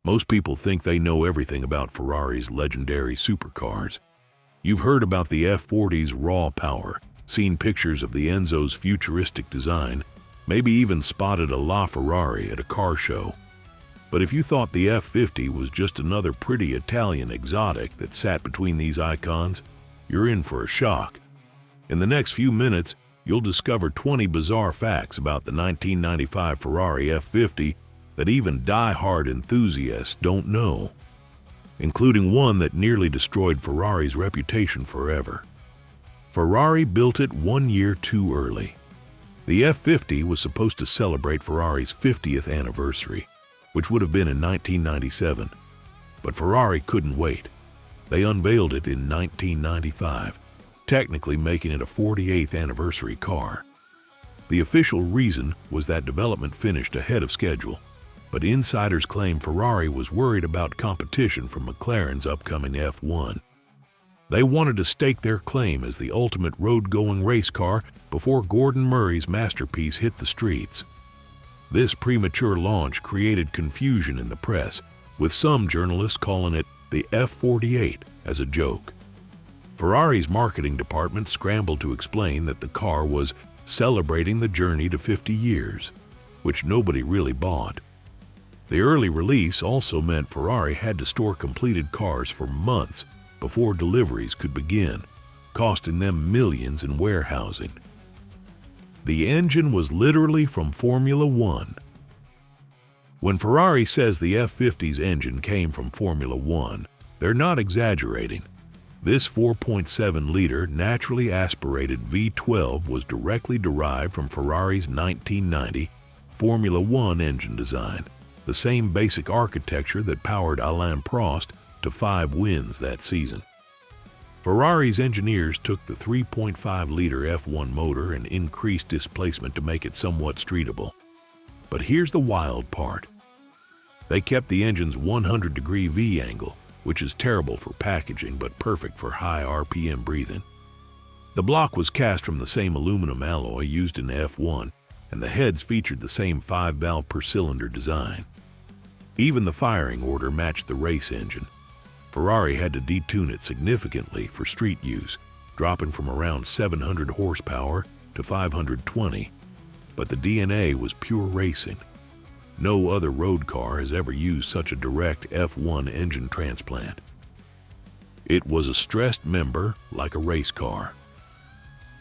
Most people think they know everything about Ferrari's legendary supercars. You've heard about the F40's raw power, seen pictures of the Enzo's futuristic design, maybe even spotted a LaFerrari at a car show. But if you thought the F50 was just another pretty Italian exotic that sat between these icons, you're in for a shock. In the next few minutes, you'll discover 20 bizarre facts about the 1995 Ferrari F50 that even die-hard enthusiasts don't know, including one that nearly destroyed Ferrari's reputation forever. Ferrari built it 1 year too early. The F50 was supposed to celebrate Ferrari's 50th anniversary, which would have been in 1997. But Ferrari couldn't wait. They unveiled it in 1995, technically making it a 48th anniversary car. The official reason was that development finished ahead of schedule, but insiders claim Ferrari was worried about competition from McLaren's upcoming F1. They wanted to stake their claim as the ultimate road-going race car before Gordon Murray's masterpiece hit the streets. This premature launch created confusion in the press, with some journalists calling it the F48 as a joke. Ferrari's marketing department scrambled to explain that the car was celebrating the journey to 50 years, which nobody really bought. The early release also meant Ferrari had to store completed cars for months before deliveries could begin, costing them millions in warehousing. The engine was literally from Formula One. When Ferrari says the F50's engine came from Formula One, they're not exaggerating. This 4.7-liter naturally aspirated V12 was directly derived from Ferrari's 1990 Formula One engine design, the same basic architecture that powered Alain Prost to 5 wins that season. Ferrari's engineers took the 3.5-liter F1 motor and increased displacement to make it somewhat streetable. But here's the wild part. They kept the engine's 100-degree V angle, which is terrible for packaging but perfect for high RPM breathing. The block was cast from the same aluminum alloy used in F1, and the heads featured the same 5-valve per-cylinder design. Even the firing order matched the race engine. Ferrari had to detune it significantly for street use, dropping from around 700 horsepower to 520. But the DNA was pure racing. No other road car has ever used such a direct F1 engine transplant. It was a stressed member like a race car.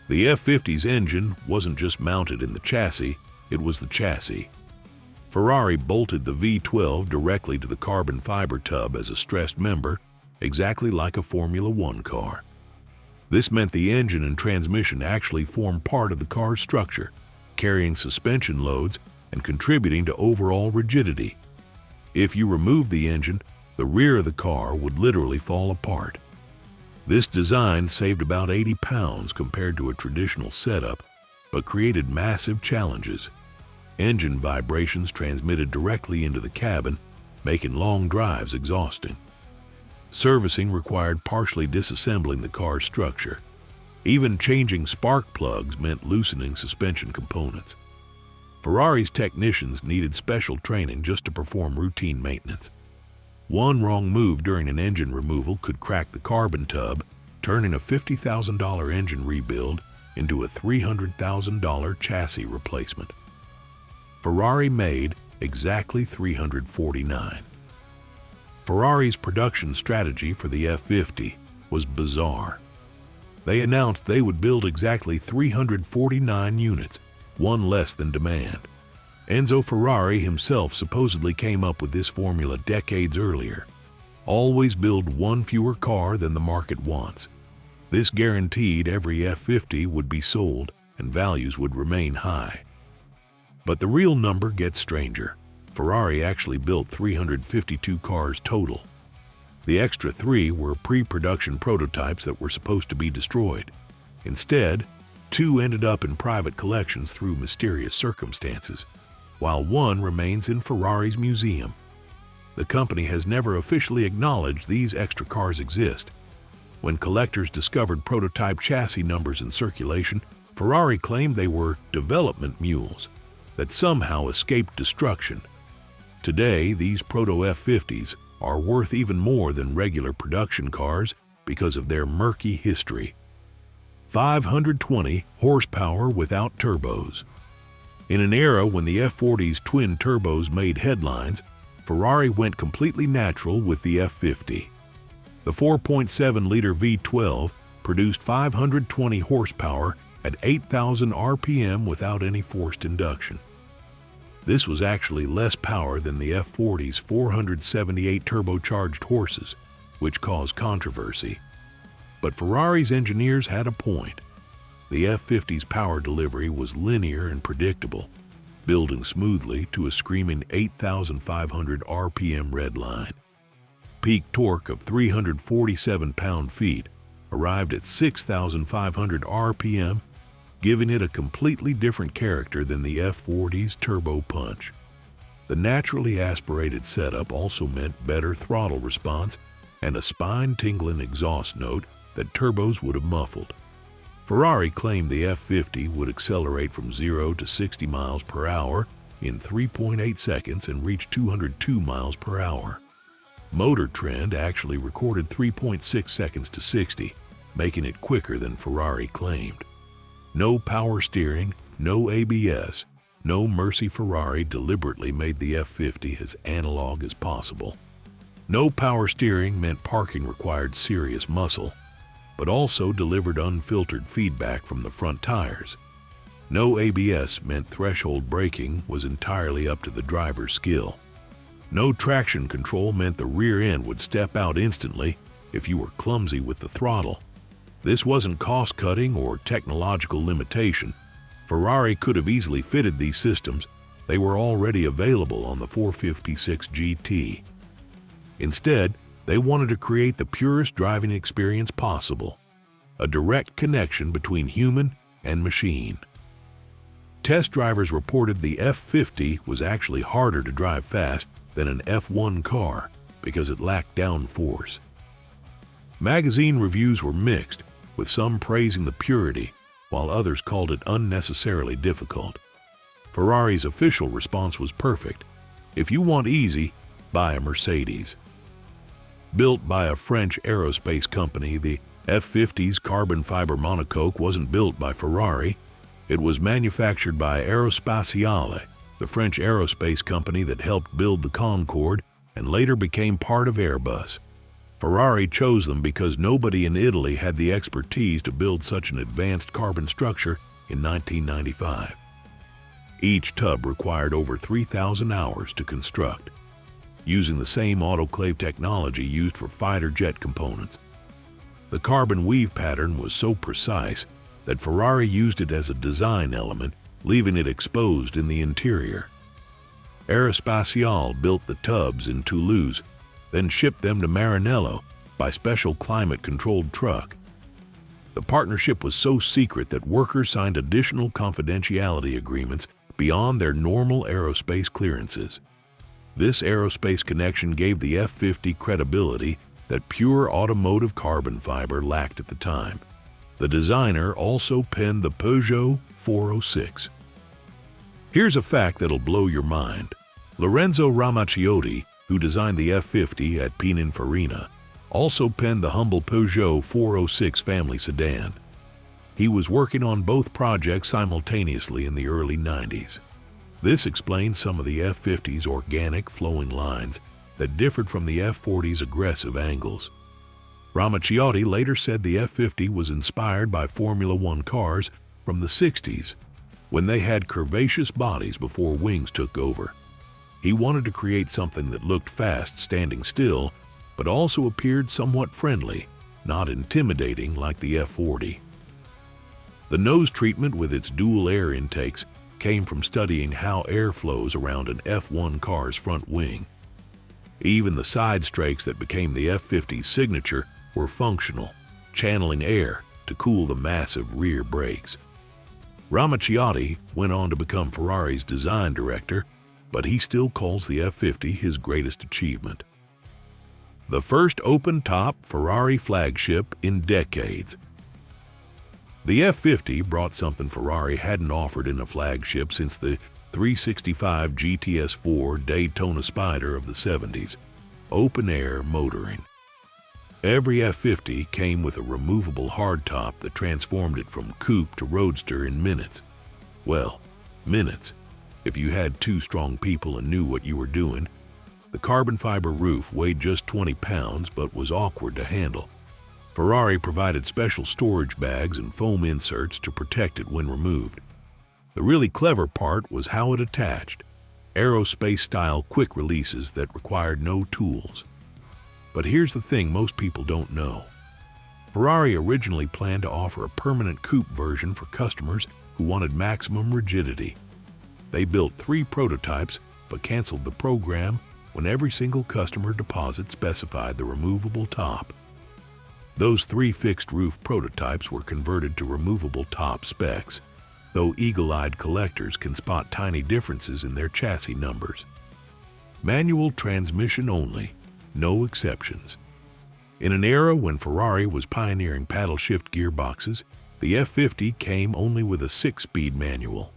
The F50's engine wasn't just mounted in the chassis, it was the chassis. Ferrari bolted the V12 directly to the carbon fiber tub as a stressed member, exactly like a Formula One car. This meant the engine and transmission actually formed part of the car's structure, carrying suspension loads and contributing to overall rigidity. If you removed the engine, the rear of the car would literally fall apart. This design saved about 80 pounds compared to a traditional setup, but created massive challenges. Engine vibrations transmitted directly into the cabin, making long drives exhausting. Servicing required partially disassembling the car's structure. Even changing spark plugs meant loosening suspension components. Ferrari's technicians needed special training just to perform routine maintenance. One wrong move during an engine removal could crack the carbon tub, turning a $50,000 engine rebuild into a $300,000 chassis replacement. Ferrari made exactly 349. Ferrari's production strategy for the F50 was bizarre. They announced they would build exactly 349 units, one less than demand. Enzo Ferrari himself supposedly came up with this formula decades earlier. Always build one fewer car than the market wants. This guaranteed every F50 would be sold and values would remain high. But the real number gets stranger. Ferrari actually built 352 cars total. The extra 3 were pre-production prototypes that were supposed to be destroyed. Instead, 2 ended up in private collections through mysterious circumstances, while 1 remains in Ferrari's museum. The company has never officially acknowledged these extra cars exist. When collectors discovered prototype chassis numbers in circulation, Ferrari claimed they were development mules that somehow escaped destruction. Today, these proto-F50s are worth even more than regular production cars because of their murky history. 520 horsepower without turbos. In an era when the F40's twin turbos made headlines, Ferrari went completely natural with the F50. The 4.7-liter V12 produced 520 horsepower at 8,000 RPM without any forced induction. This was actually less power than the F40's 478 turbocharged horses, which caused controversy. But Ferrari's engineers had a point. The F50's power delivery was linear and predictable, building smoothly to a screaming 8,500 RPM red line. Peak torque of 347 pound-feet arrived at 6,500 RPM, giving it a completely different character than the F40's turbo punch. The naturally aspirated setup also meant better throttle response and a spine-tingling exhaust note that turbos would have muffled. Ferrari claimed the F50 would accelerate from 0 to 60 miles per hour in 3.8 seconds and reach 202 miles per hour. Motor Trend actually recorded 3.6 seconds to 60, making it quicker than Ferrari claimed. No power steering, no ABS, no mercy. Ferrari deliberately made the F50 as analog as possible. No power steering meant parking required serious muscle, but also delivered unfiltered feedback from the front tires. No ABS meant threshold braking was entirely up to the driver's skill. No traction control meant the rear end would step out instantly if you were clumsy with the throttle. This wasn't cost-cutting or technological limitation. Ferrari could have easily fitted these systems. They were already available on the 456 GT. Instead, they wanted to create the purest driving experience possible, a direct connection between human and machine. Test drivers reported the F50 was actually harder to drive fast than an F1 car because it lacked downforce. Magazine reviews were mixed, with some praising the purity, while others called it unnecessarily difficult. Ferrari's official response was perfect. If you want easy, buy a Mercedes. Built by a French aerospace company, the F50's carbon fiber monocoque wasn't built by Ferrari. It was manufactured by Aerospatiale, the French aerospace company that helped build the Concorde and later became part of Airbus. Ferrari chose them because nobody in Italy had the expertise to build such an advanced carbon structure in 1995. Each tub required over 3,000 hours to construct, using the same autoclave technology used for fighter jet components. The carbon weave pattern was so precise that Ferrari used it as a design element, leaving it exposed in the interior. Aerospatiale built the tubs in Toulouse, then shipped them to Maranello by special climate-controlled truck. The partnership was so secret that workers signed additional confidentiality agreements beyond their normal aerospace clearances. This aerospace connection gave the F50 credibility that pure automotive carbon fiber lacked at the time. The designer also penned the Peugeot 406. Here's a fact that'll blow your mind. Lorenzo Ramaciotti, who designed the F50 at Pininfarina, also penned the humble Peugeot 406 family sedan. He was working on both projects simultaneously in the early 90s. This explains some of the F50's organic, flowing lines that differed from the F40's aggressive angles. Ramaciotti later said the F50 was inspired by Formula One cars from the 60s, when they had curvaceous bodies before wings took over. He wanted to create something that looked fast standing still, but also appeared somewhat friendly, not intimidating like the F40. The nose treatment with its dual air intakes came from studying how air flows around an F1 car's front wing. Even the side strakes that became the F50's signature were functional, channeling air to cool the massive rear brakes. Ramaciotti went on to become Ferrari's design director, but he still calls the F50 his greatest achievement. The first open-top Ferrari flagship in decades. The F50 brought something Ferrari hadn't offered in a flagship since the 365 GTS4 Daytona Spider of the 70s, open-air motoring. Every F50 came with a removable hardtop that transformed it from coupe to roadster in minutes. Well, minutes, if you had two strong people and knew what you were doing. The carbon fiber roof weighed just 20 pounds but was awkward to handle. Ferrari provided special storage bags and foam inserts to protect it when removed. The really clever part was how it attached, aerospace-style quick releases that required no tools. But here's the thing most people don't know. Ferrari originally planned to offer a permanent coupe version for customers who wanted maximum rigidity. They built 3 prototypes but canceled the program when every single customer deposit specified the removable top. Those 3 fixed-roof prototypes were converted to removable top specs, though eagle-eyed collectors can spot tiny differences in their chassis numbers. Manual transmission only, no exceptions. In an era when Ferrari was pioneering paddle-shift gearboxes, the F50 came only with a 6-speed manual.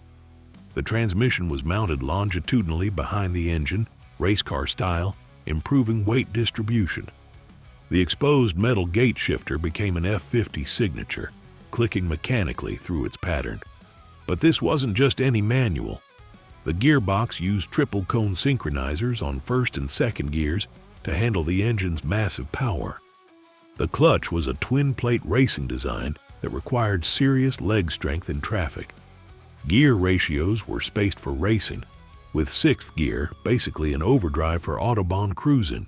The transmission was mounted longitudinally behind the engine, race car style, improving weight distribution. The exposed metal gate shifter became an F50 signature, clicking mechanically through its pattern. But this wasn't just any manual. The gearbox used triple cone synchronizers on first and second gears to handle the engine's massive power. The clutch was a twin-plate racing design that required serious leg strength in traffic. Gear ratios were spaced for racing, with 6th gear basically an overdrive for autobahn cruising.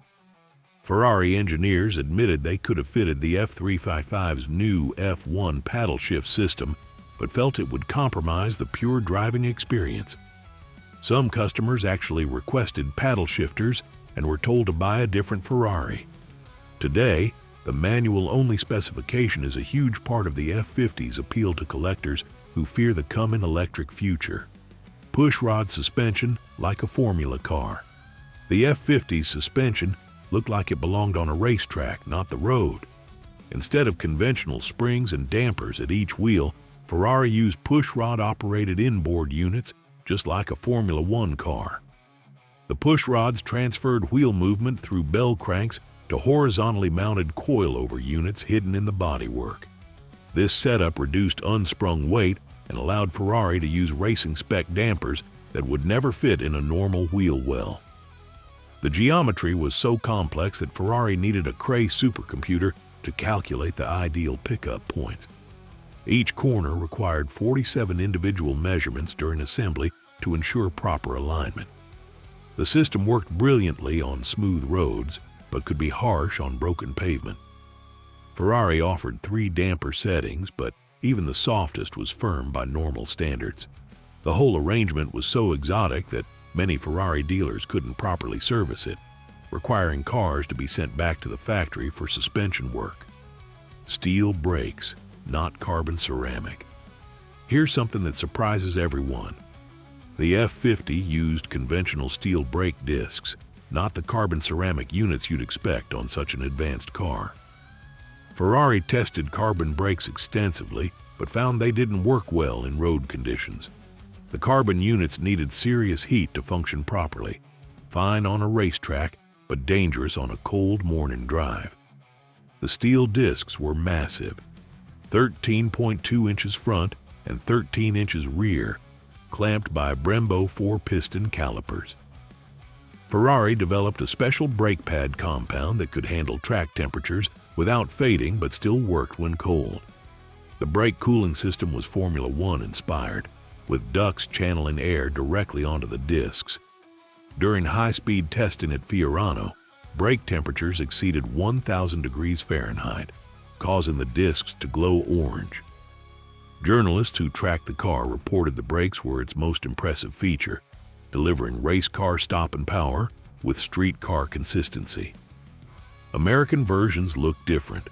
Ferrari engineers admitted they could have fitted the F355's new F1 paddle shift system, but felt it would compromise the pure driving experience. Some customers actually requested paddle shifters and were told to buy a different Ferrari. Today, the manual-only specification is a huge part of the F50's appeal to collectors who fear the coming electric future. Pushrod suspension like a Formula car. The F50's suspension looked like it belonged on a racetrack, not the road. Instead of conventional springs and dampers at each wheel, Ferrari used pushrod-operated inboard units just like a Formula One car. The pushrods transferred wheel movement through bell cranks to horizontally mounted coilover units hidden in the bodywork. This setup reduced unsprung weight and allowed Ferrari to use racing-spec dampers that would never fit in a normal wheel well. The geometry was so complex that Ferrari needed a Cray supercomputer to calculate the ideal pickup points. Each corner required 47 individual measurements during assembly to ensure proper alignment. The system worked brilliantly on smooth roads, but could be harsh on broken pavement. Ferrari offered 3 damper settings, but even the softest was firm by normal standards. The whole arrangement was so exotic that many Ferrari dealers couldn't properly service it, requiring cars to be sent back to the factory for suspension work. Steel brakes, not carbon ceramic. Here's something that surprises everyone. The F50 used conventional steel brake discs, not the carbon ceramic units you'd expect on such an advanced car. Ferrari tested carbon brakes extensively, but found they didn't work well in road conditions. The carbon units needed serious heat to function properly, fine on a racetrack, but dangerous on a cold morning drive. The steel discs were massive, 13.2 inches front and 13 inches rear, clamped by Brembo 4-piston calipers. Ferrari developed a special brake pad compound that could handle track temperatures without fading but still worked when cold. The brake cooling system was Formula One inspired, with ducts channeling air directly onto the discs. During high-speed testing at Fiorano, brake temperatures exceeded 1,000 degrees Fahrenheit, causing the discs to glow orange. Journalists who tracked the car reported the brakes were its most impressive feature, delivering race car stopping power with street car consistency. American versions looked different.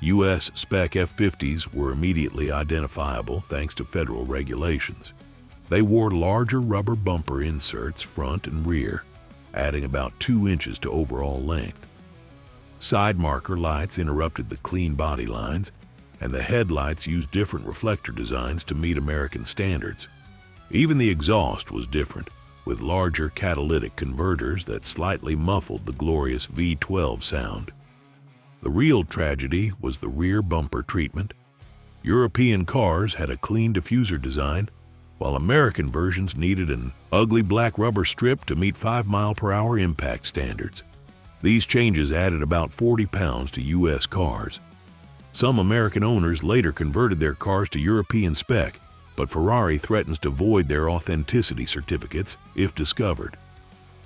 U.S. spec F50s were immediately identifiable thanks to federal regulations. They wore larger rubber bumper inserts front and rear, adding about 2 inches to overall length. Side marker lights interrupted the clean body lines, and the headlights used different reflector designs to meet American standards. Even the exhaust was different, with larger catalytic converters that slightly muffled the glorious V12 sound. The real tragedy was the rear bumper treatment. European cars had a clean diffuser design, while American versions needed an ugly black rubber strip to meet 5-mile-per-hour impact standards. These changes added about 40 pounds to U.S. cars. Some American owners later converted their cars to European spec, but Ferrari threatens to void their authenticity certificates if discovered.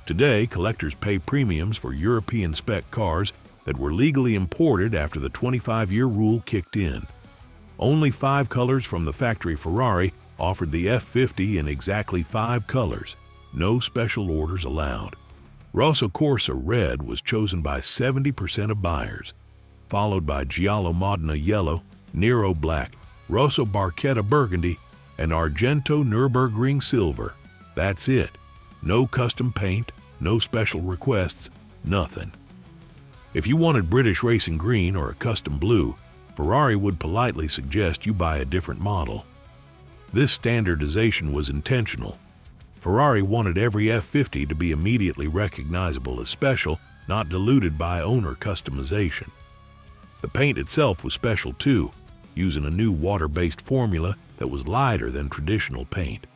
Today, collectors pay premiums for European spec cars that were legally imported after the 25-year rule kicked in. Only 5 colors from the factory Ferrari offered the F50 in exactly 5 colors, no special orders allowed. Rosso Corsa Red was chosen by 70% of buyers, followed by Giallo Modena Yellow, Nero Black, Rosso Barchetta Burgundy, and Argento Nürburgring Silver. That's it. No custom paint, no special requests, nothing. If you wanted British Racing Green or a custom blue, Ferrari would politely suggest you buy a different model. This standardization was intentional. Ferrari wanted every F50 to be immediately recognizable as special, not diluted by owner customization. The paint itself was special too, using a new water-based formula that was lighter than traditional paint.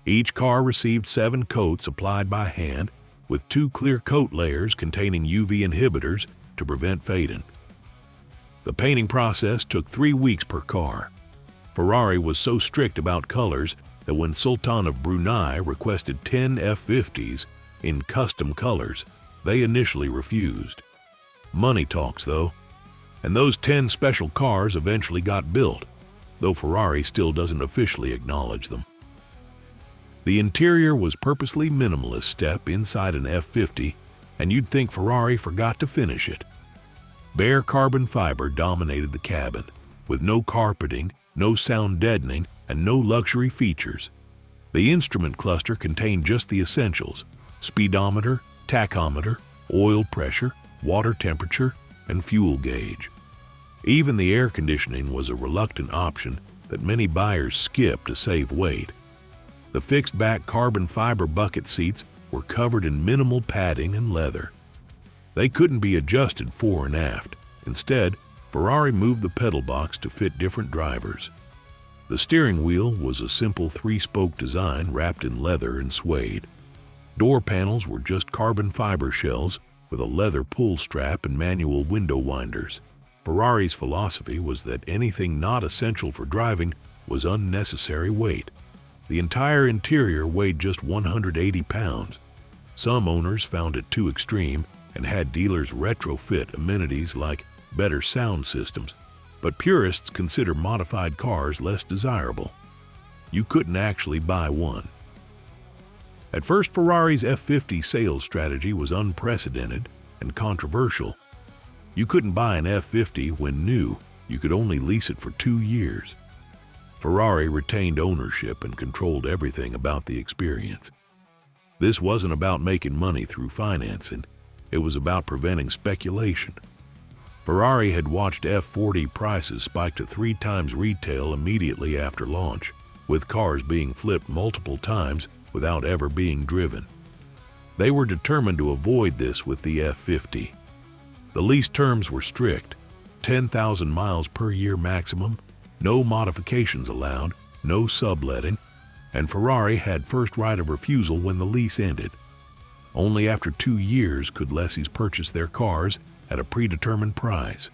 Each car received 7 coats applied by hand, with 2 clear coat layers containing UV inhibitors to prevent fading. The painting process took 3 weeks per car. Ferrari was so strict about colors that when Sultan of Brunei requested 10 F50s in custom colors, they initially refused. Money talks though, and those 10 special cars eventually got built, though Ferrari still doesn't officially acknowledge them. The interior was purposely minimalist step inside an F50, and you'd think Ferrari forgot to finish it. Bare carbon fiber dominated the cabin, with no carpeting, no sound deadening, and no luxury features. The instrument cluster contained just the essentials: speedometer, tachometer, oil pressure, water temperature, and fuel gauge. Even the air conditioning was a reluctant option that many buyers skipped to save weight. The fixed-back carbon fiber bucket seats were covered in minimal padding and leather. They couldn't be adjusted fore and aft. Instead, Ferrari moved the pedal box to fit different drivers. The steering wheel was a simple 3-spoke design wrapped in leather and suede. Door panels were just carbon fiber shells with a leather pull strap and manual window winders. Ferrari's philosophy was that anything not essential for driving was unnecessary weight. The entire interior weighed just 180 pounds. Some owners found it too extreme and had dealers retrofit amenities like better sound systems, but purists consider modified cars less desirable. You couldn't actually buy one. At first, Ferrari's F50 sales strategy was unprecedented and controversial. You couldn't buy an F50 when new, you could only lease it for 2 years. Ferrari retained ownership and controlled everything about the experience. This wasn't about making money through financing, it was about preventing speculation. Ferrari had watched F40 prices spike to 3 times retail immediately after launch, with cars being flipped multiple times without ever being driven. They were determined to avoid this with the F50. The lease terms were strict: 10,000 miles per year maximum, no modifications allowed, no subletting, and Ferrari had first right of refusal when the lease ended. Only after 2 years could lessees purchase their cars at a predetermined price.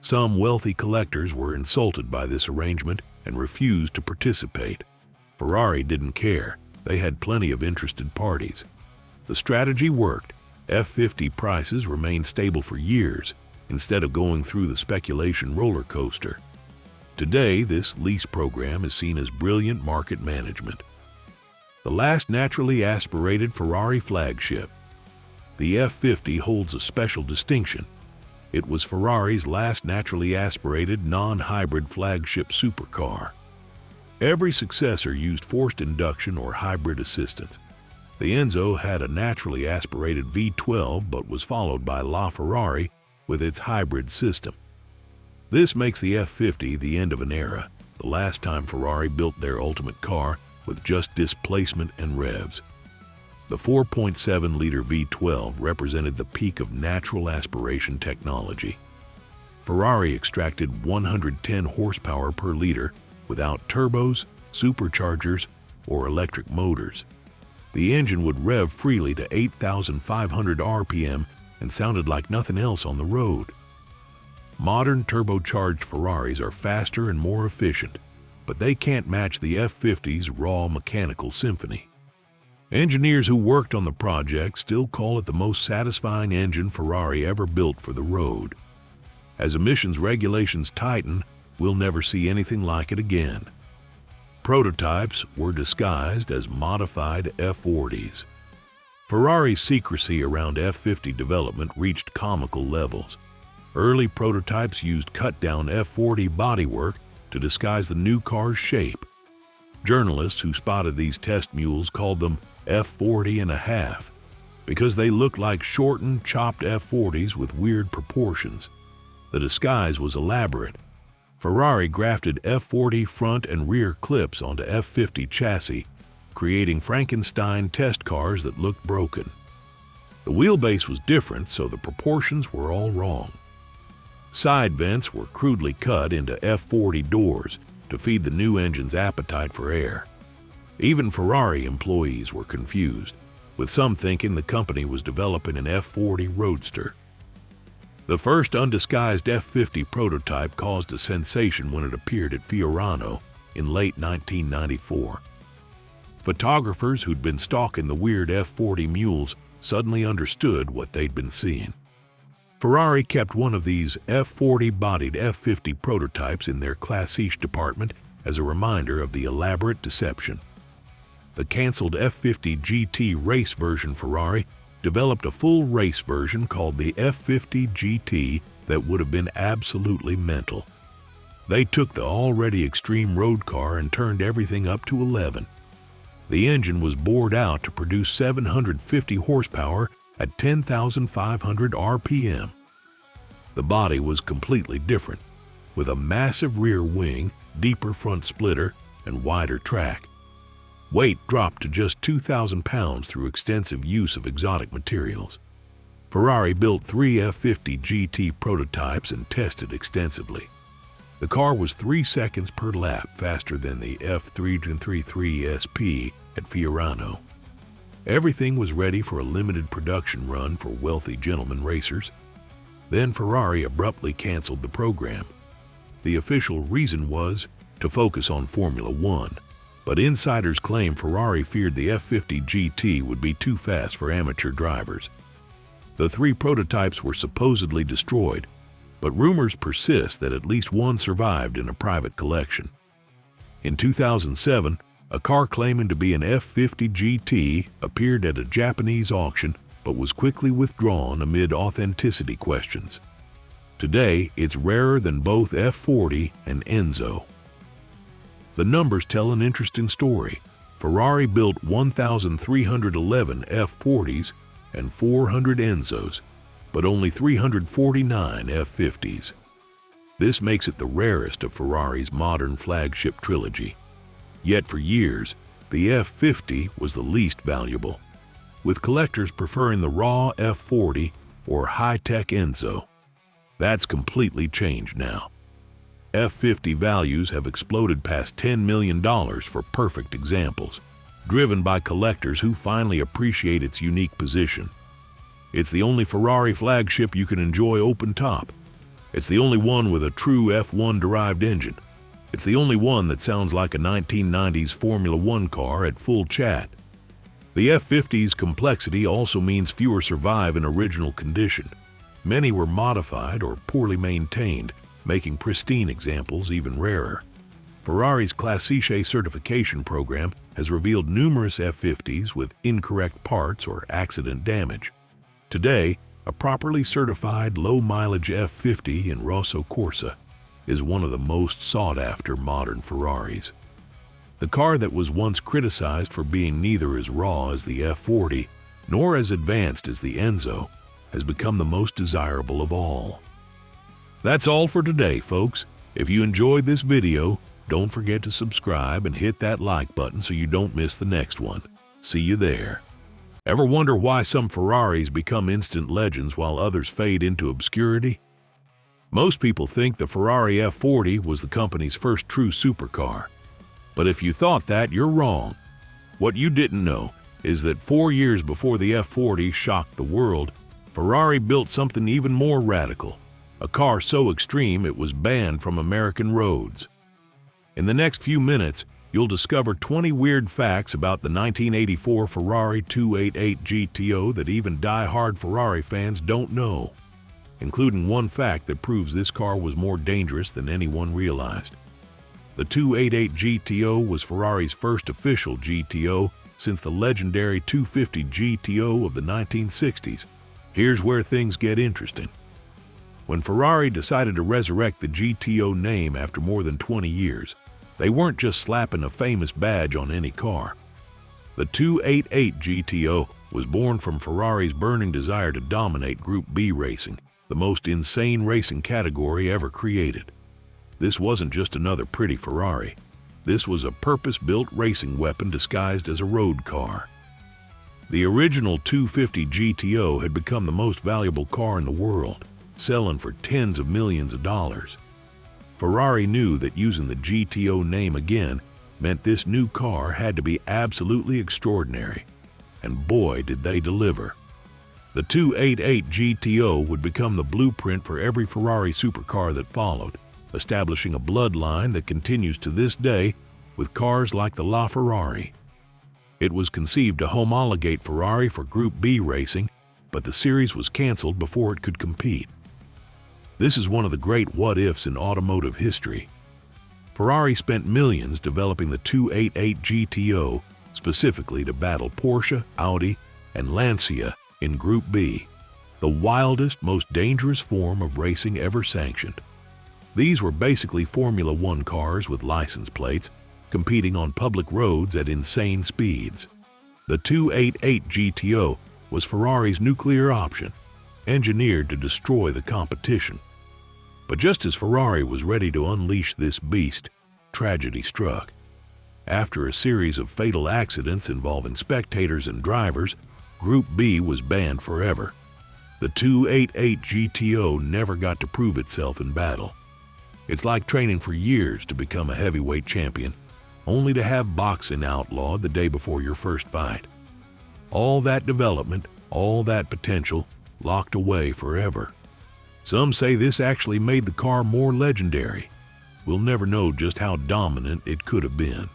Some wealthy collectors were insulted by this arrangement and refused to participate. Ferrari didn't care. They had plenty of interested parties. The strategy worked. F50 prices remained stable for years instead of going through the speculation roller coaster. Today, this lease program is seen as brilliant market management. The last naturally aspirated Ferrari flagship. The F50 holds a special distinction. It was Ferrari's last naturally aspirated non-hybrid flagship supercar. Every successor used forced induction or hybrid assistance. The Enzo had a naturally aspirated V12 but was followed by LaFerrari with its hybrid system. This makes the F50 the end of an era. The last time Ferrari built their ultimate car with just displacement and revs. The 4.7-liter V12 represented the peak of natural aspiration technology. Ferrari extracted 110 horsepower per liter without turbos, superchargers, or electric motors. The engine would rev freely to 8,500 RPM and sounded like nothing else on the road. Modern turbocharged Ferraris are faster and more efficient, but they can't match the F50's raw mechanical symphony. Engineers who worked on the project still call it the most satisfying engine Ferrari ever built for the road. As emissions regulations tighten, we'll never see anything like it again. Prototypes were disguised as modified F40s. Ferrari's secrecy around F50 development reached comical levels. Early prototypes used cut-down F40 bodywork to disguise the new car's shape. Journalists who spotted these test mules called them F40 and a half because they looked like shortened, chopped F40s with weird proportions. The disguise was elaborate. Ferrari grafted F40 front and rear clips onto F50 chassis, creating Frankenstein test cars that looked broken. The wheelbase was different, so the proportions were all wrong. Side vents were crudely cut into F40 doors to feed the new engine's appetite for air. Even Ferrari employees were confused, with some thinking the company was developing an F40 Roadster. The first undisguised F50 prototype caused a sensation when it appeared at Fiorano in late 1994. Photographers who'd been stalking the weird F40 mules suddenly understood what they'd been seeing. Ferrari kept one of these F40-bodied F50 prototypes in their classiche department as a reminder of the elaborate deception. The canceled F50 GT race version Ferrari developed a full race version called the F50 GT that would have been absolutely mental. They took the already extreme road car and turned everything up to 11. The engine was bored out to produce 750 horsepower at 10,500 RPM. The body was completely different, with a massive rear wing, deeper front splitter, and wider track. Weight dropped to just 2,000 pounds through extensive use of exotic materials. Ferrari built 3 F50 GT prototypes and tested extensively. The car was 3 seconds per lap faster than the F333 SP at Fiorano. Everything was ready for a limited production run for wealthy gentlemen racers. Then Ferrari abruptly canceled the program. The official reason was to focus on Formula One, but insiders claim Ferrari feared the F50 GT would be too fast for amateur drivers. The 3 prototypes were supposedly destroyed, but rumors persist that at least one survived in a private collection. In 2007, a car claiming to be an F50 GT appeared at a Japanese auction but was quickly withdrawn amid authenticity questions. Today, it's rarer than both F40 and Enzo. The numbers tell an interesting story. Ferrari built 1,311 F40s and 400 Enzos, but only 349 F50s. This makes it the rarest of Ferrari's modern flagship trilogy. Yet for years, the F50 was the least valuable, with collectors preferring the raw F40 or high-tech Enzo. That's completely changed now. F50 values have exploded past $10 million for perfect examples, driven by collectors who finally appreciate its unique position. It's the only Ferrari flagship you can enjoy open-top. It's the only one with a true F1-derived engine. It's the only one that sounds like a 1990s Formula One car at full chat. The F50's complexity also means fewer survive in original condition. Many were modified or poorly maintained, making pristine examples even rarer. Ferrari's Classiche certification program has revealed numerous F50s with incorrect parts or accident damage. Today, a properly certified low-mileage F50 in Rosso Corsa is one of the most sought-after modern Ferraris. The car that was once criticized for being neither as raw as the F40 nor as advanced as the Enzo has become the most desirable of all. That's all for today, folks. If you enjoyed this video, Don't forget to subscribe and hit that like button so you don't miss the next one. See you there. Ever wonder why some Ferraris become instant legends while others fade into obscurity? Most people think the Ferrari F40 was the company's first true supercar. But if you thought that, you're wrong. What you didn't know is that 4 years before the F40 shocked the world, Ferrari built something even more radical, a car so extreme it was banned from American roads. In the next few minutes, you'll discover 20 weird facts about the 1984 Ferrari 288 GTO that even die-hard Ferrari fans don't know, including one fact that proves this car was more dangerous than anyone realized. The 288 GTO was Ferrari's first official GTO since the legendary 250 GTO of the 1960s. Here's where things get interesting. When Ferrari decided to resurrect the GTO name after more than 20 years, they weren't just slapping a famous badge on any car. The 288 GTO was born from Ferrari's burning desire to dominate Group B racing, the most insane racing category ever created. This wasn't just another pretty Ferrari. This was a purpose-built racing weapon disguised as a road car. The original 250 GTO had become the most valuable car in the world, selling for tens of millions of dollars. Ferrari knew that using the GTO name again meant this new car had to be absolutely extraordinary. And boy, did they deliver. The 288 GTO would become the blueprint for every Ferrari supercar that followed, establishing a bloodline that continues to this day with cars like the LaFerrari. It was conceived to homologate Ferrari for Group B racing, but the series was canceled before it could compete. This is one of the great what-ifs in automotive history. Ferrari spent millions developing the 288 GTO specifically to battle Porsche, Audi, and Lancia in Group B, the wildest, most dangerous form of racing ever sanctioned. These were basically Formula One cars with license plates, competing on public roads at insane speeds. The 288 GTO was Ferrari's nuclear option, engineered to destroy the competition. But just as Ferrari was ready to unleash this beast, tragedy struck. After a series of fatal accidents involving spectators and drivers, Group B was banned forever. The 288 GTO never got to prove itself in battle. It's like training for years to become a heavyweight champion, only to have boxing outlawed the day before your first fight. All that development, all that potential, locked away forever. Some say this actually made the car more legendary. We'll never know just how dominant it could have been.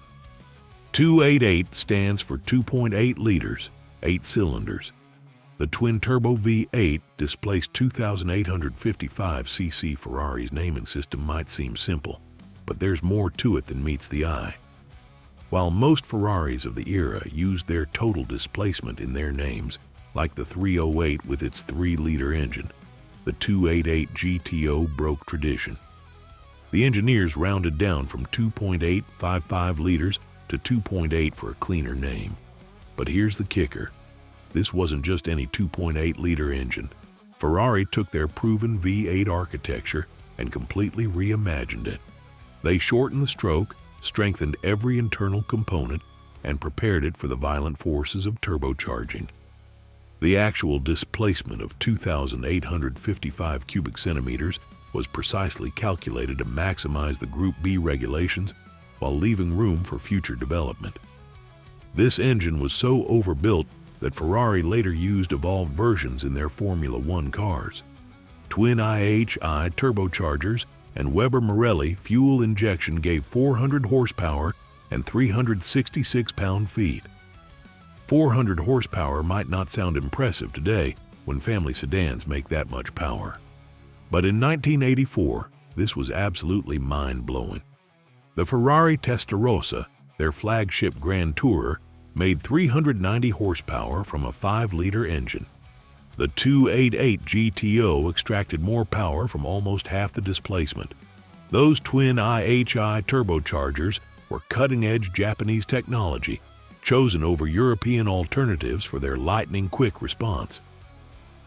288 stands for 2.8 liters, 8 cylinders. The twin-turbo V8 displaced 2,855 cc. Ferrari's naming system might seem simple, but there's more to it than meets the eye. While most Ferraris of the era used their total displacement in their names, like the 308 with its 3-liter engine, the 288 GTO broke tradition. The engineers rounded down from 2.855 liters to 2.8 for a cleaner name. But here's the kicker. This wasn't just any 2.8-liter engine. Ferrari took their proven V8 architecture and completely reimagined it. They shortened the stroke, strengthened every internal component, and prepared it for the violent forces of turbocharging. The actual displacement of 2,855 cubic centimeters was precisely calculated to maximize the Group B regulations while leaving room for future development. This engine was so overbuilt that Ferrari later used evolved versions in their Formula One cars. Twin IHI turbochargers and Weber-Morelli fuel injection gave 400 horsepower and 366 pound-feet. 400 horsepower might not sound impressive today when family sedans make that much power. But in 1984, this was absolutely mind-blowing. The Ferrari Testarossa, their flagship Grand Tourer, made 390 horsepower from a 5-liter engine. The 288 GTO extracted more power from almost half the displacement. Those twin IHI turbochargers were cutting-edge Japanese technology, chosen over European alternatives for their lightning-quick response.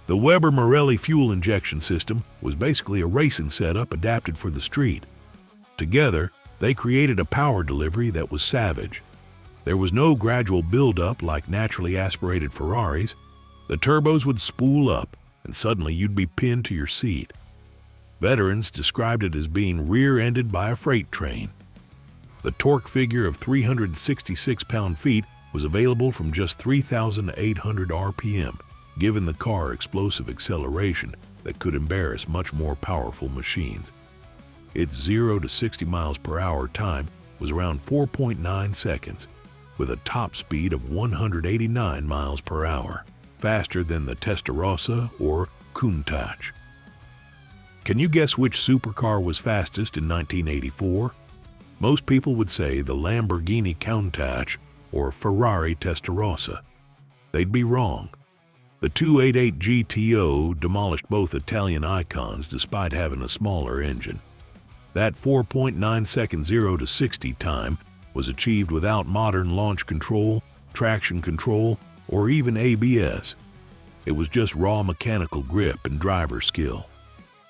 The Weber-Morelli fuel injection system was basically a racing setup adapted for the street. Together, They created a power delivery that was savage. There was no gradual build-up like naturally aspirated Ferraris. The turbos would spool up, and suddenly you'd be pinned to your seat. Veterans described it as being rear-ended by a freight train. The torque figure of 366 pound-feet was available from just 3,800 RPM, giving the car explosive acceleration that could embarrass much more powerful machines. Its 0 to 60 miles per hour time was around 4.9 seconds, with a top speed of 189 miles per hour, faster than the Testarossa or Countach. Can you guess which supercar was fastest in 1984? Most people would say the Lamborghini Countach or Ferrari Testarossa. They'd be wrong. The 288 GTO demolished both Italian icons despite having a smaller engine. That 4.9 second 0 to 60 time was achieved without modern launch control, traction control, or even ABS. It was just raw mechanical grip and driver skill.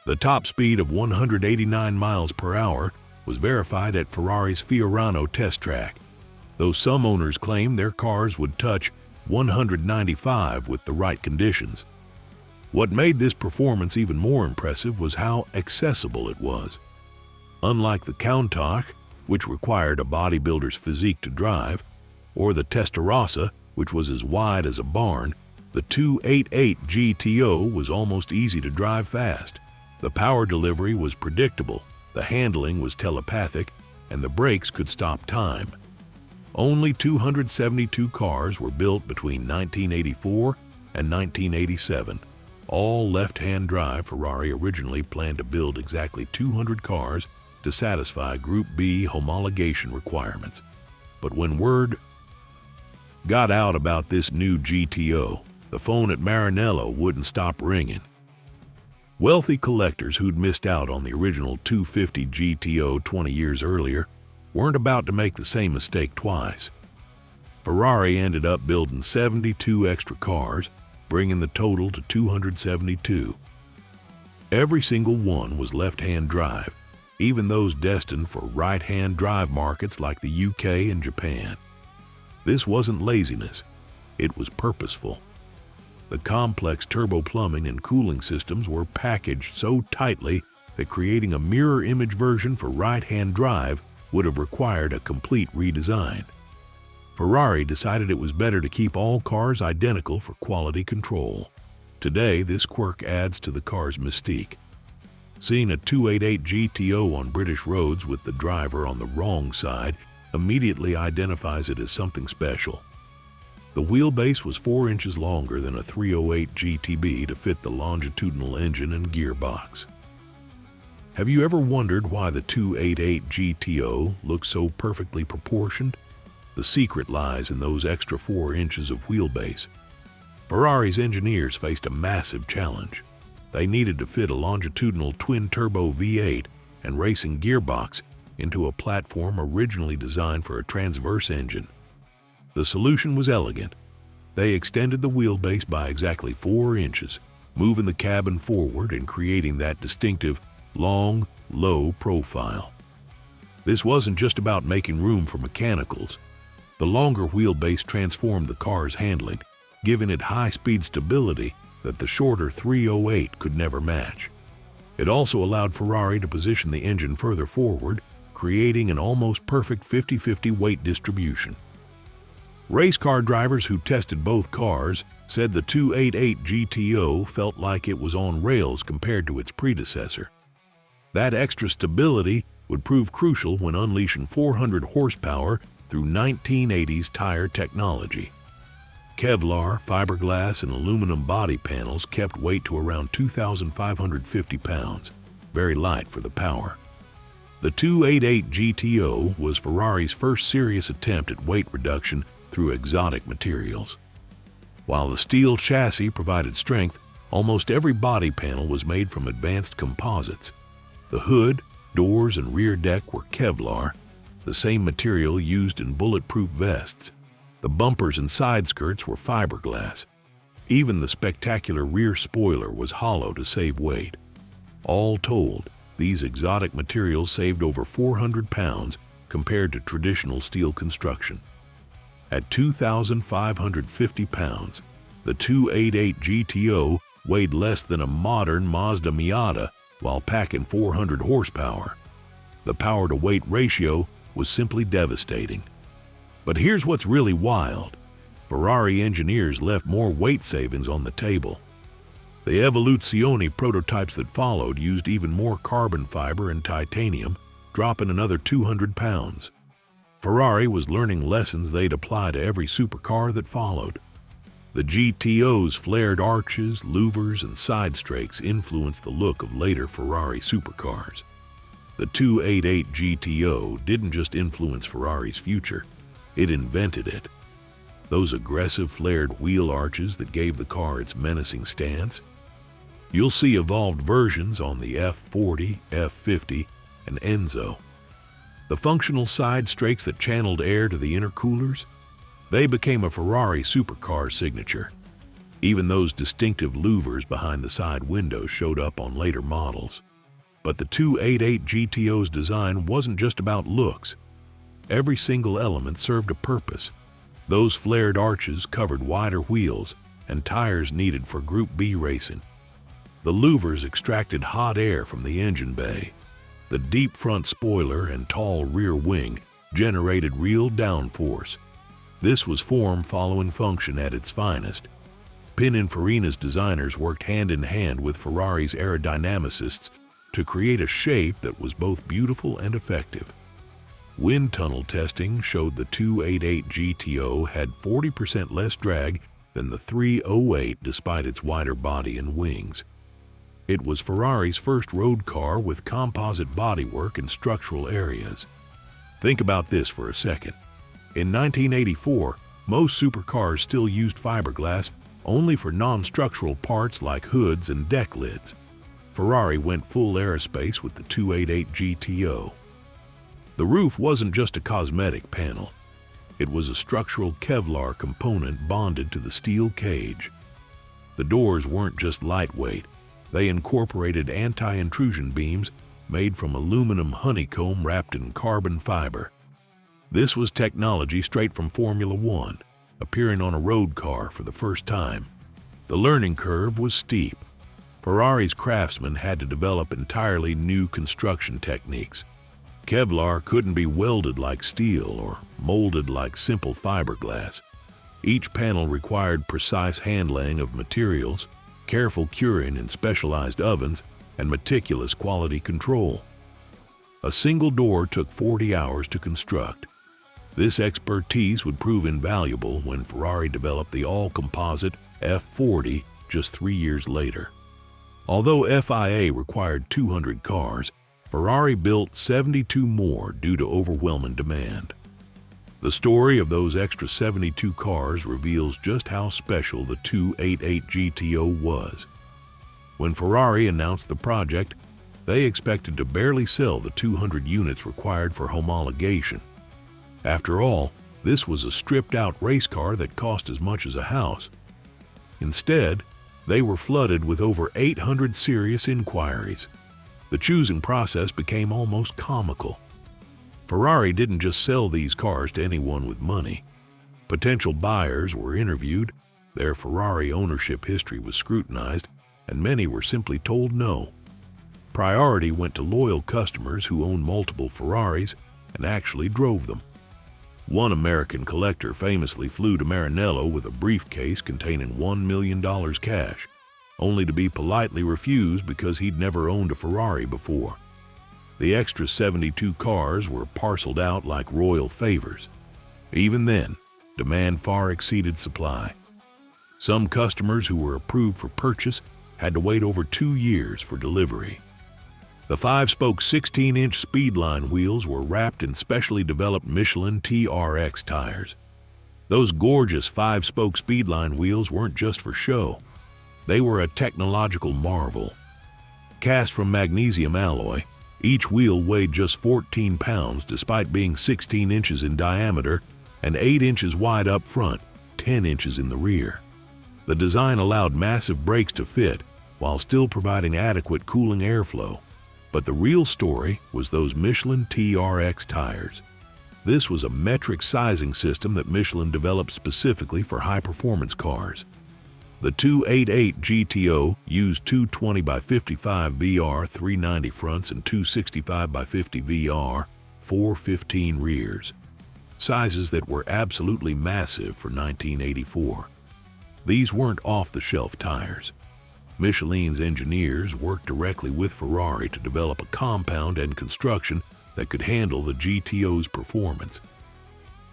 The top speed of 189 miles per hour was verified at Ferrari's Fiorano test track, though some owners claim their cars would touch 195 with the right conditions. What made this performance even more impressive was how accessible it was. Unlike the Countach, which required a bodybuilder's physique to drive, or the Testarossa, which was as wide as a barn, the 288 GTO was almost easy to drive fast. The power delivery was predictable, the handling was telepathic, and the brakes could stop time. Only 272 cars were built between 1984 and 1987. All left-hand drive. Ferrari originally planned to build exactly 200 cars to satisfy Group B homologation requirements. But when word got out about this new GTO, the phone at Maranello wouldn't stop ringing. Wealthy collectors who'd missed out on the original 250 GTO 20 years earlier weren't about to make the same mistake twice. Ferrari ended up building 72 extra cars, bringing the total to 272. Every single one was left-hand drive, even those destined for right-hand drive markets like the UK and Japan. This wasn't laziness, it was purposeful. The complex turbo plumbing and cooling systems were packaged so tightly that creating a mirror image version for right-hand drive would have required a complete redesign. Ferrari decided it was better to keep all cars identical for quality control. Today, this quirk adds to the car's mystique. Seeing a 288 GTO on British roads with the driver on the wrong side immediately identifies it as something special. The wheelbase was 4 inches longer than a 308 GTB to fit the longitudinal engine and gearbox. Have you ever wondered why the 288 GTO looks so perfectly proportioned? The secret lies in those extra 4 inches of wheelbase. Ferrari's engineers faced a massive challenge. They needed to fit a longitudinal twin-turbo V8 and racing gearbox into a platform originally designed for a transverse engine. The solution was elegant. They extended the wheelbase by exactly 4 inches, moving the cabin forward and creating that distinctive long, low profile. This wasn't just about making room for mechanicals. The longer wheelbase transformed the car's handling, giving it high-speed stability that the shorter 308 could never match. It also allowed Ferrari to position the engine further forward, creating an almost perfect 50-50 weight distribution. Race car drivers who tested both cars said the 288 GTO felt like it was on rails compared to its predecessor. That extra stability would prove crucial when unleashing 400 horsepower through 1980s tire technology. Kevlar, fiberglass, and aluminum body panels kept weight to around 2,550 pounds, very light for the power. The 288 GTO was Ferrari's first serious attempt at weight reduction through exotic materials. While the steel chassis provided strength, almost every body panel was made from advanced composites. The hood, doors, and rear deck were Kevlar, the same material used in bulletproof vests. The bumpers and side skirts were fiberglass. Even the spectacular rear spoiler was hollow to save weight. All told, these exotic materials saved over 400 pounds compared to traditional steel construction. At 2,550 pounds, the 288 GTO weighed less than a modern Mazda Miata while packing 400 horsepower. The power-to-weight ratio was simply devastating. But here's what's really wild. Ferrari engineers left more weight savings on the table. The Evoluzione prototypes that followed used even more carbon fiber and titanium, dropping another 200 pounds. Ferrari was learning lessons they'd apply to every supercar that followed. The GTO's flared arches, louvers, and side strakes influenced the look of later Ferrari supercars. The 288 GTO didn't just influence Ferrari's future, it invented it. Those aggressive flared wheel arches that gave the car its menacing stance. You'll see evolved versions on the F40, F50, and Enzo. The functional side strakes that channeled air to the intercoolers, they became a Ferrari supercar signature. Even those distinctive louvers behind the side windows showed up on later models. But the 288 GTO's design wasn't just about looks. Every single element served a purpose. Those flared arches covered wider wheels and tires needed for Group B racing. The louvers extracted hot air from the engine bay. The deep front spoiler and tall rear wing generated real downforce. This was form following function at its finest. Pininfarina's designers worked hand in hand with Ferrari's aerodynamicists to create a shape that was both beautiful and effective. Wind tunnel testing showed the 288 GTO had 40% less drag than the 308 despite its wider body and wings. It was Ferrari's first road car with composite bodywork in structural areas. Think about this for a second. In 1984, most supercars still used fiberglass only for non-structural parts like hoods and deck lids. Ferrari went full aerospace with the 288 GTO. The roof wasn't just a cosmetic panel. It was a structural Kevlar component bonded to the steel cage. The doors weren't just lightweight. They incorporated anti-intrusion beams made from aluminum honeycomb wrapped in carbon fiber. This was technology straight from Formula One, appearing on a road car for the first time. The learning curve was steep. Ferrari's craftsmen had to develop entirely new construction techniques. Kevlar couldn't be welded like steel or molded like simple fiberglass. Each panel required precise handling of materials, careful curing in specialized ovens, and meticulous quality control. A single door took 40 hours to construct. This expertise would prove invaluable when Ferrari developed the all-composite F40 just 3 years later. Although FIA required 200 cars, Ferrari built 72 more due to overwhelming demand. The story of those extra 72 cars reveals just how special the 288 GTO was. When Ferrari announced the project, they expected to barely sell the 200 units required for homologation. After all, this was a stripped-out race car that cost as much as a house. Instead, they were flooded with over 800 serious inquiries. The choosing process became almost comical. Ferrari didn't just sell these cars to anyone with money. Potential buyers were interviewed, their Ferrari ownership history was scrutinized, and many were simply told no. Priority went to loyal customers who owned multiple Ferraris and actually drove them. One American collector famously flew to Maranello with a briefcase containing $1 million cash, only to be politely refused because he'd never owned a Ferrari before. The extra 72 cars were parceled out like royal favors. Even then, demand far exceeded supply. Some customers who were approved for purchase had to wait over 2 years for delivery. The 5-spoke 16-inch Speedline wheels were wrapped in specially developed Michelin TRX tires. Those gorgeous 5-spoke Speedline wheels weren't just for show. They were a technological marvel. Cast from magnesium alloy, each wheel weighed just 14 pounds despite being 16 inches in diameter and 8 inches wide up front, 10 inches in the rear. The design allowed massive brakes to fit while still providing adequate cooling airflow. But the real story was those Michelin TRX tires. This was a metric sizing system that Michelin developed specifically for high-performance cars. The 288 GTO used 220 by 55 VR 390 fronts and 265 by 50 VR 415 rears, sizes that were absolutely massive for 1984. These weren't off-the-shelf tires. Michelin's engineers worked directly with Ferrari to develop a compound and construction that could handle the GTO's performance.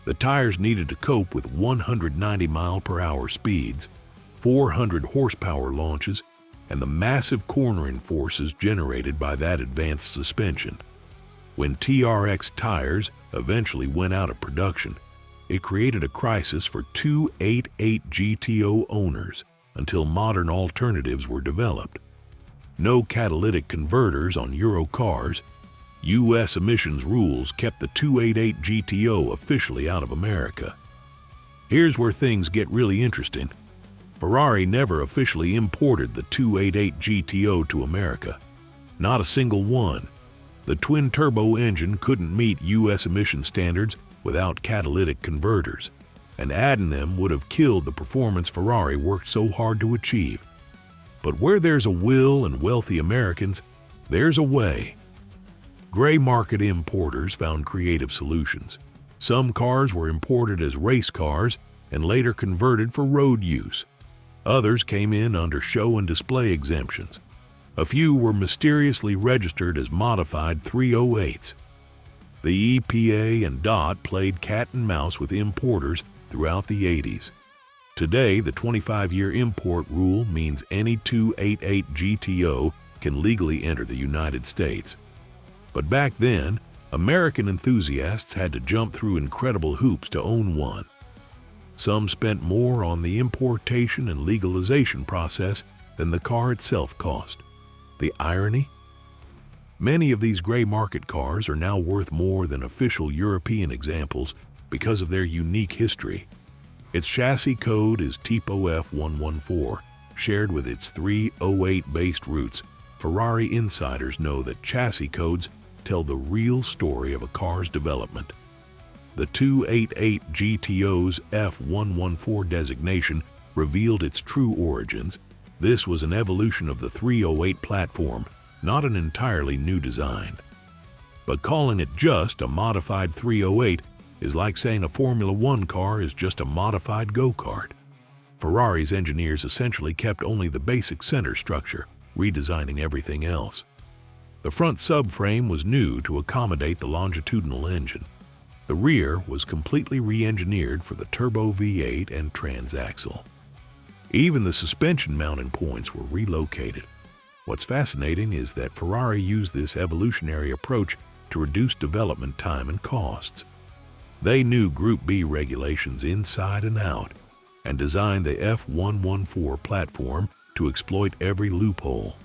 The tires needed to cope with 190 mile-per-hour speeds, 400 horsepower launches, and the massive cornering forces generated by that advanced suspension. When TRX tires eventually went out of production, it created a crisis for 288 GTO owners until modern alternatives were developed. No catalytic converters on Euro cars, U.S. emissions rules kept the 288 GTO officially out of America. Here's where things get really interesting. Ferrari never officially imported the 288 GTO to America. Not a single one. The twin-turbo engine couldn't meet U.S. emission standards without catalytic converters, and adding them would have killed the performance Ferrari worked so hard to achieve. But where there's a will and wealthy Americans, there's a way. Gray market importers found creative solutions. Some cars were imported as race cars and later converted for road use. Others came in under show and display exemptions. A few were mysteriously registered as modified 308s. The EPA and DOT played cat and mouse with importers throughout the 80s. Today, the 25-year import rule means any 288 GTO can legally enter the United States. But back then, American enthusiasts had to jump through incredible hoops to own one. Some spent more on the importation and legalization process than the car itself cost. The irony? Many of these gray market cars are now worth more than official European examples because of their unique history. Its chassis code is Tipo F114, shared with its 308-based roots. Ferrari insiders know that chassis codes tell the real story of a car's development. The 288 GTO's F114 designation revealed its true origins. This was an evolution of the 308 platform, not an entirely new design. But calling it just a modified 308 is like saying a Formula One car is just a modified go-kart. Ferrari's engineers essentially kept only the basic center structure, redesigning everything else. The front subframe was new to accommodate the longitudinal engine. The rear was completely re-engineered for the turbo V8 and transaxle. Even the suspension mounting points were relocated. What's fascinating is that Ferrari used this evolutionary approach to reduce development time and costs. They knew Group B regulations inside and out and designed the F114 platform to exploit every loophole.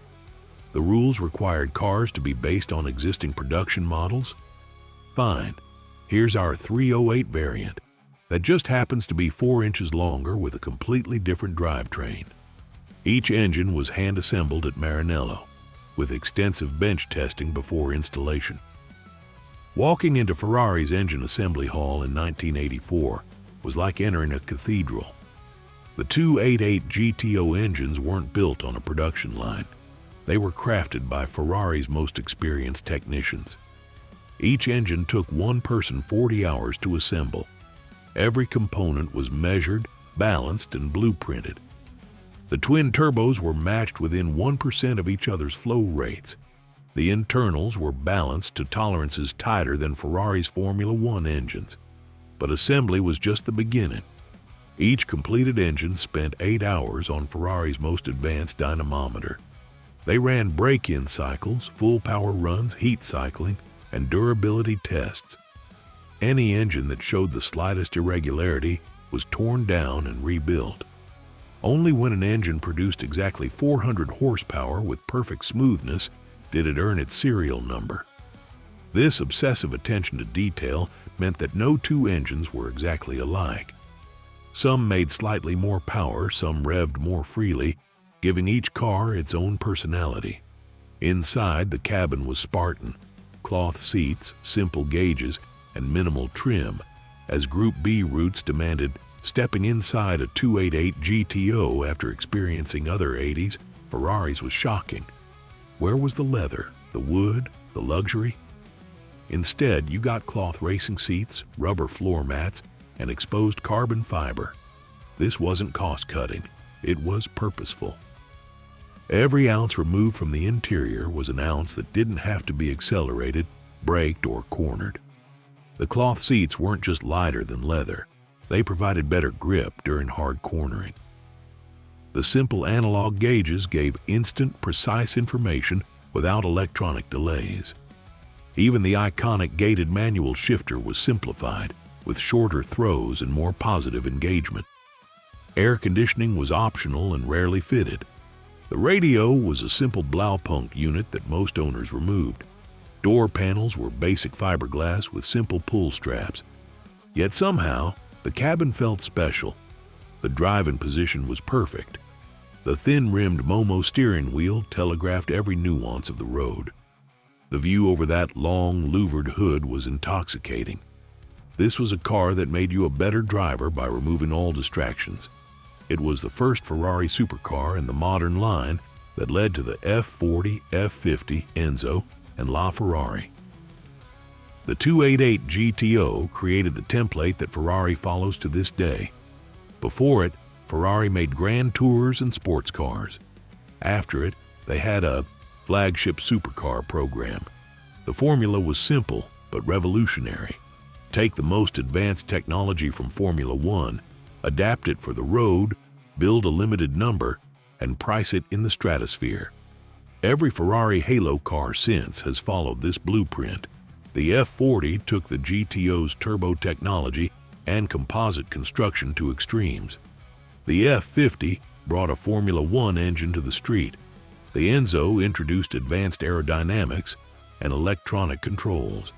The rules required cars to be based on existing production models? Fine. Here's our 308 variant that just happens to be 4 inches longer with a completely different drivetrain. Each engine was hand-assembled at Maranello, with extensive bench testing before installation. Walking into Ferrari's engine assembly hall in 1984 was like entering a cathedral. The 288 GTO engines weren't built on a production line. They were crafted by Ferrari's most experienced technicians. Each engine took one person 40 hours to assemble. Every component was measured, balanced, and blueprinted. The twin turbos were matched within 1% of each other's flow rates. The internals were balanced to tolerances tighter than Ferrari's Formula One engines. But assembly was just the beginning. Each completed engine spent 8 hours on Ferrari's most advanced dynamometer. They ran break-in cycles, full power runs, heat cycling, and durability tests. Any engine that showed the slightest irregularity was torn down and rebuilt. Only when an engine produced exactly 400 horsepower with perfect smoothness did it earn its serial number. This obsessive attention to detail meant that no two engines were exactly alike. Some made slightly more power, some revved more freely, giving each car its own personality. Inside, the cabin was Spartan. Cloth seats, simple gauges, and minimal trim, as Group B routes demanded stepping inside a 288 GTO after experiencing other 80s Ferraris was shocking. Where was the leather, the wood, the luxury? Instead, you got cloth racing seats, rubber floor mats, and exposed carbon fiber. This wasn't cost-cutting, it was purposeful. Every ounce removed from the interior was an ounce that didn't have to be accelerated, braked, or cornered. The cloth seats weren't just lighter than leather, they provided better grip during hard cornering. The simple analog gauges gave instant, precise information without electronic delays. Even the iconic gated manual shifter was simplified, with shorter throws and more positive engagement. Air conditioning was optional and rarely fitted. The radio was a simple Blaupunkt unit that most owners removed. Door panels were basic fiberglass with simple pull straps. Yet somehow, the cabin felt special. The driving position was perfect. The thin-rimmed Momo steering wheel telegraphed every nuance of the road. The view over that long, louvered hood was intoxicating. This was a car that made you a better driver by removing all distractions. It was the first Ferrari supercar in the modern line that led to the F40, F50, Enzo, and LaFerrari. The 288 GTO created the template that Ferrari follows to this day. Before it, Ferrari made grand tours and sports cars. After it, they had a flagship supercar program. The formula was simple but revolutionary. Take the most advanced technology from Formula One, adapt it for the road, build a limited number, and price it in the stratosphere. Every Ferrari Halo car since has followed this blueprint. The F40 took the GTO's turbo technology and composite construction to extremes. The F50 brought a Formula One engine to the street. The Enzo introduced advanced aerodynamics and electronic controls.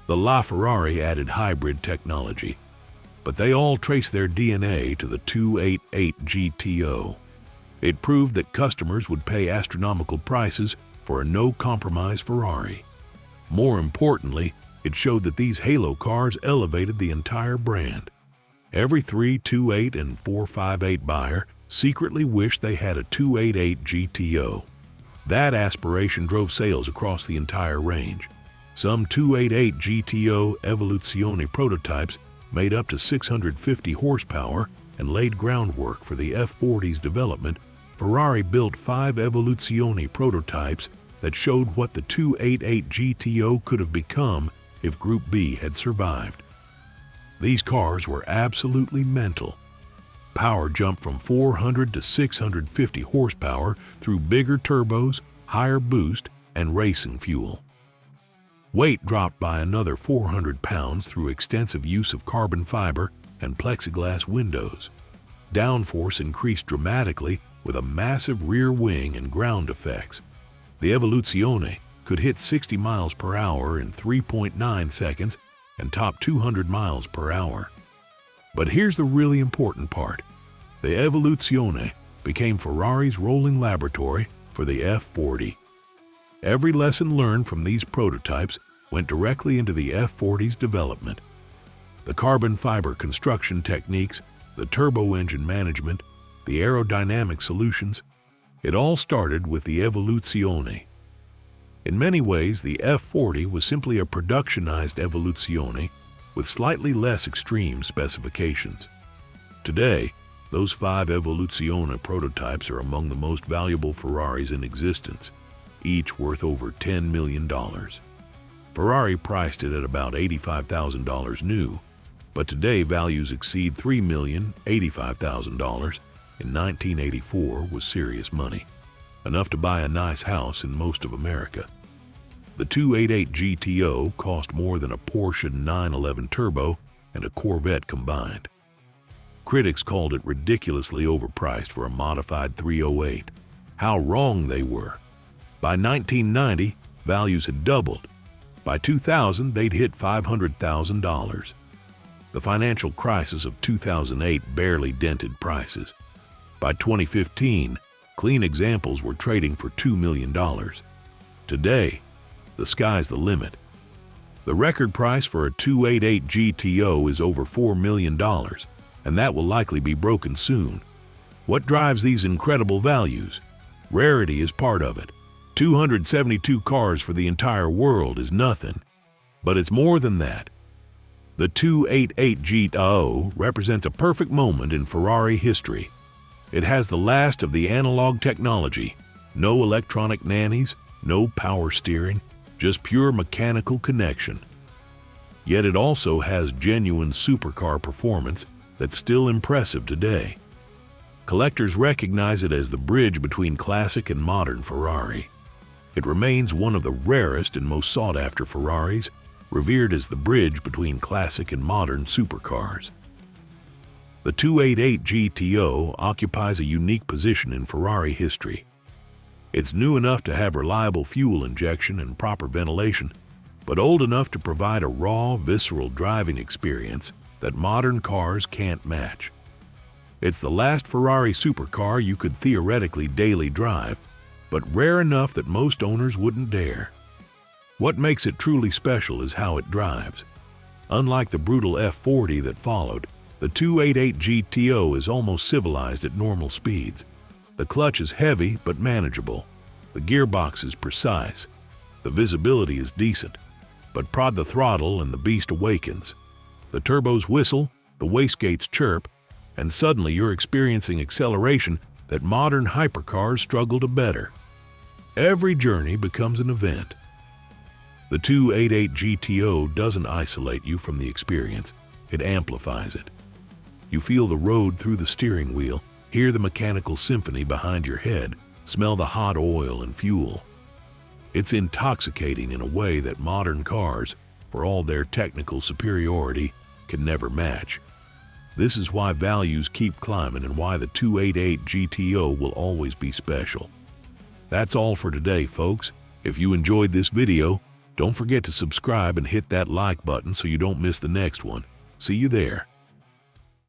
The LaFerrari added hybrid technology, but they all trace their DNA to the 288 GTO. It proved that customers would pay astronomical prices for a no-compromise Ferrari. More importantly, it showed that these Halo cars elevated the entire brand. Every 328 and 458 buyer secretly wished they had a 288 GTO. That aspiration drove sales across the entire range. Some 288 GTO Evoluzione prototypes made up to 650 horsepower and laid groundwork for the F40's development. Ferrari built 5 Evoluzione prototypes that showed what the 288 GTO could have become if Group B had survived. These cars were absolutely mental. Power jumped from 400 to 650 horsepower through bigger turbos, higher boost, and racing fuel. Weight dropped by another 400 pounds through extensive use of carbon fiber and plexiglass windows. Downforce increased dramatically with a massive rear wing and ground effects. The Evoluzione could hit 60 miles per hour in 3.9 seconds and top 200 miles per hour. But here's the really important part. The Evoluzione became Ferrari's rolling laboratory for the F40. Every lesson learned from these prototypes went directly into the F40's development. The carbon fiber construction techniques, the turbo engine management, the aerodynamic solutions, it all started with the Evoluzione. In many ways, the F40 was simply a productionized Evoluzione with slightly less extreme specifications. Today, those 5 Evoluzione prototypes are among the most valuable Ferraris in existence, each worth over $10 million. Ferrari priced it at about $85,000 new, but today values exceed $3,085,000. In 1984 was serious money, enough to buy a nice house in most of America. The 288 GTO cost more than a Porsche 911 Turbo and a Corvette combined. Critics called it ridiculously overpriced for a modified 308. How wrong they were. By 1990, values had doubled. By 2000, they'd hit $500,000. The financial crisis of 2008 barely dented prices. By 2015, clean examples were trading for $2 million. Today, the sky's the limit. The record price for a 288 GTO is over $4 million, and that will likely be broken soon. What drives these incredible values? Rarity is part of it. 272 cars for the entire world is nothing, but it's more than that. The 288 GTO represents a perfect moment in Ferrari history. It has the last of the analog technology, no electronic nannies, no power steering, just pure mechanical connection. Yet it also has genuine supercar performance that's still impressive today. Collectors recognize it as the bridge between classic and modern Ferrari. It remains one of the rarest and most sought-after Ferraris, revered as the bridge between classic and modern supercars. The 288 GTO occupies a unique position in Ferrari history. It's new enough to have reliable fuel injection and proper ventilation, but old enough to provide a raw, visceral driving experience that modern cars can't match. It's the last Ferrari supercar you could theoretically daily drive, but rare enough that most owners wouldn't dare. What makes it truly special is how it drives. Unlike the brutal F40 that followed, the 288 GTO is almost civilized at normal speeds. The clutch is heavy but manageable. The gearbox is precise. The visibility is decent. But prod the throttle and the beast awakens. The turbos whistle, the wastegates chirp, and suddenly you're experiencing acceleration that modern hypercars struggle to better. Every journey becomes an event. The 288 GTO doesn't isolate you from the experience, it amplifies it. You feel the road through the steering wheel, hear the mechanical symphony behind your head, smell the hot oil and fuel. It's intoxicating in a way that modern cars, for all their technical superiority, can never match. This is why values keep climbing and why the 288 GTO will always be special. That's all for today, folks. If you enjoyed this video, don't forget to subscribe and hit that like button so you don't miss the next one. See you there.